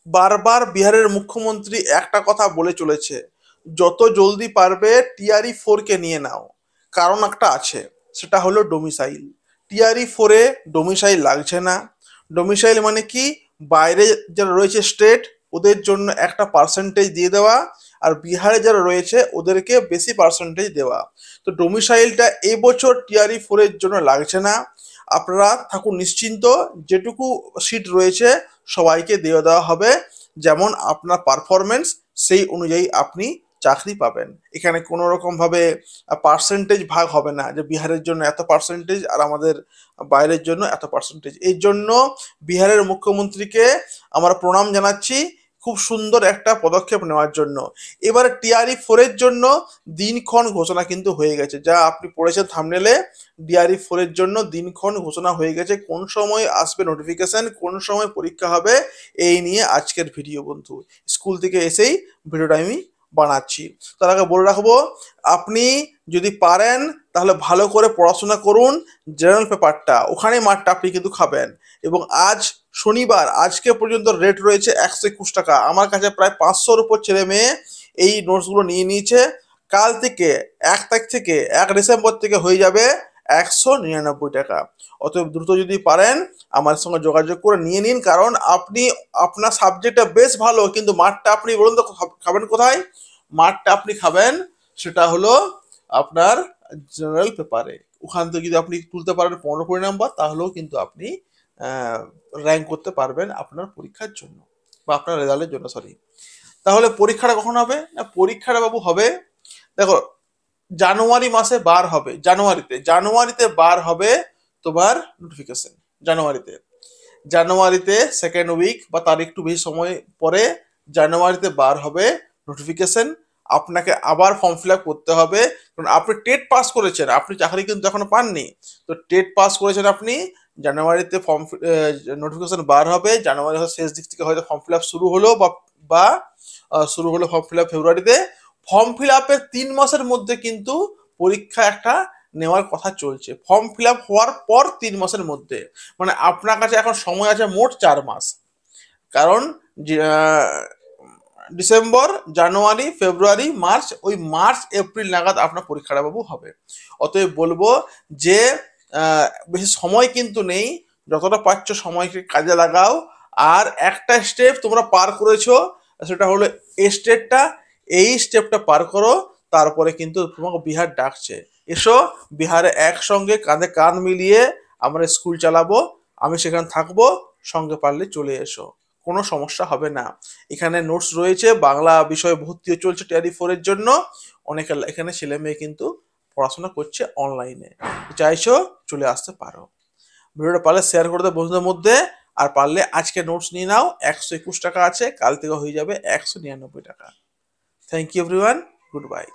বারবার বিহারের মুখ্যমন্ত্রী একটা কথা বলে চলেছে, যত জলদি পারবে টিআরই 4 কে নিয়ে নাও। কারণ একটা আছে, সেটা হলো ডোমিসাইল। টিআরই 4-এ ডোমিসাইল লাগছে না। ডোমিসাইল মানে কি, বাইরে যারা রয়েছে স্টেট, ওদের জন্য একটা পার্সেন্টেজ দিয়ে দেওয়া, আর বিহারে যারা রয়েছে ওদেরকে বেশি পার্সেন্টেজ দেওয়া। তো ডোমিসাইলটা এবছর টিআরই 4-এর জন্য লাগছে না। আপনারা থাকুন নিশ্চিন্ত, যেটুকু সিট রয়েছে সবাইকে দিয়ে দেওয়া হবে, যেমন আপনার পারফরমেন্স সেই অনুযায়ী আপনি চাকরি পাবেন। এখানে কোনো রকম ভাবে পার্সেন্টেজ ভাগ হবে না, যে বিহারের জন্য এত পার্সেন্টেজ আর আমাদের বাইরের জন্য এত পার্সেন্টেজ। এই জন্য বিহারের মুখ্যমন্ত্রীকে আমরা প্রণাম জানাচ্ছি খুব সুন্দর একটা পদক্ষেপ নেওয়ার জন্য। এবারে টিআরই 4-এর জন্য দিনক্ষণ ঘোষণা কিন্তু হয়ে গেছে, যা আপনি পড়েছেন থাম্বনেলে। টিআরই 4-এর জন্য দিনক্ষণ ঘোষণা হয়ে গেছে, কোন সময় আসবে নোটিফিকেশন, কোন সময় পরীক্ষা হবে। এই নিয়ে আজকের ভিডিও বন্ধু, স্কুল থেকে এসেই ভিডিওটা আমি বানাচ্ছি। তার আগে বলে রাখবো, আপনি যদি পারেন তাহলে ভালো করে পড়াশোনা করুন। জেনারেল পেপারটা ওখানে মারটা আপনি কিন্তু খাবেন। এবং আজ শনিবার, আজকে পর্যন্ত রেট রয়েছে 121 টাকা। আমার কাছে প্রায় 500-র উপর ছেলে মেয়ে এই নোটসগুলো নিয়ে নিয়েছে। কাল থেকে 1 তারিখ থেকে 1 ডিসেম্বর থেকে হয়ে যাবে 199 টাকা। অতএব দ্রুত যদি পারেন আমার সঙ্গে যোগাযোগ করে নিয়ে নিন, কারণ আপনি, আপনার সাবজেক্টটা বেশ ভালো, কিন্তু মাঠটা আপনি বলুন তো খাবেন কোথায়? মাঠটা আপনি খাবেন সেটা হলো আপনার জেনারেল পেপারে। ওখান থেকে যদি আপনি তুলতে পারেন 15-20 নাম্বার, তাহলেও কিন্তু আপনি র্যাঙ্ক করতে পারবেন আপনার পরীক্ষার জন্য, বা আপনার রেজাল্টের জন্য, সরি। তাহলে পরীক্ষাটা কখন হবে? না, পরীক্ষাটা বাবু হবে, দেখো, জানুয়ারি মাসে বার হবে। জানুয়ারিতে বার হবে তোমার নোটিফিকেশন। জানুয়ারিতে জানুয়ারিতে সেকেন্ড উইক বা তার একটু বেশি সময় পরে জানুয়ারিতে বার হবে নোটিফিকেশন। আপনাকে আবার ফর্ম ফিল আপ করতে হবে, কারণ আপনি টেট পাস করেছেন, আপনি চাকরি কিন্তু এখনো পাননি। তো টেট পাস করেছেন আপনি, জানুয়ারিতে ফর্ম নোটিফিকেশন বার হবে। জানুয়ারি শেষ দিক থেকে হয়তো ফর্ম ফিল আপ শুরু হলো, বা শুরু হলো ফর্ম ফিল আপ ফেব্রুয়ারিতে। ফর্ম ফিল আপের 3 মাসের মধ্যে কিন্তু পরীক্ষা একটা নেওয়ার কথা চলছে। ফর্ম ফিল আপ হওয়ার পর 3 মাসের মধ্যে, মানে আপনার কাছে এখন সময় আছে মোট 4 মাস। কারণ ডিসেম্বর, জানুয়ারি, ফেব্রুয়ারি, মার্চ, ওই মার্চ এপ্রিল নাগাদ আপনার পরীক্ষাটা বাবু হবে। অতএব বলবো যে বেশি সময় কিন্তু নেই, যতটা পাচ্ছ সময়কে কাজে লাগাও। আর একটা স্টেপ তোমরা পার করেছো, সেটা হলো স্টেটটা। এই স্টেপটা পার করো, তারপরে কিন্তু তোমাকে বিহার ডাকছে। এসো বিহারে একসঙ্গে কাঁধে কাঁধ মিলিয়ে আমরা স্কুল চালাবো। আমি সেখানে থাকবো, সঙ্গে পারলে চলে এসো, কোনো সমস্যা হবে না। এখানে নোটস রয়েছে, বাংলা বিষয়ে ভর্তিও চলছে টিআরই 4-এর জন্য। অনেকে এখানে ছেলে মেয়ে কিন্তু পড়াশোনা করছে অনলাইনে। চাইছো চলে আসতে পারো। ভিডিওটা পারলে শেয়ার করে দেবো বন্ধুদের মধ্যে। আর পারলে আজকে নোটস নিয়ে নাও, 121 টাকা আছে, কাল থেকে হয়ে যাবে 199 টাকা। Thank you everyone, good by.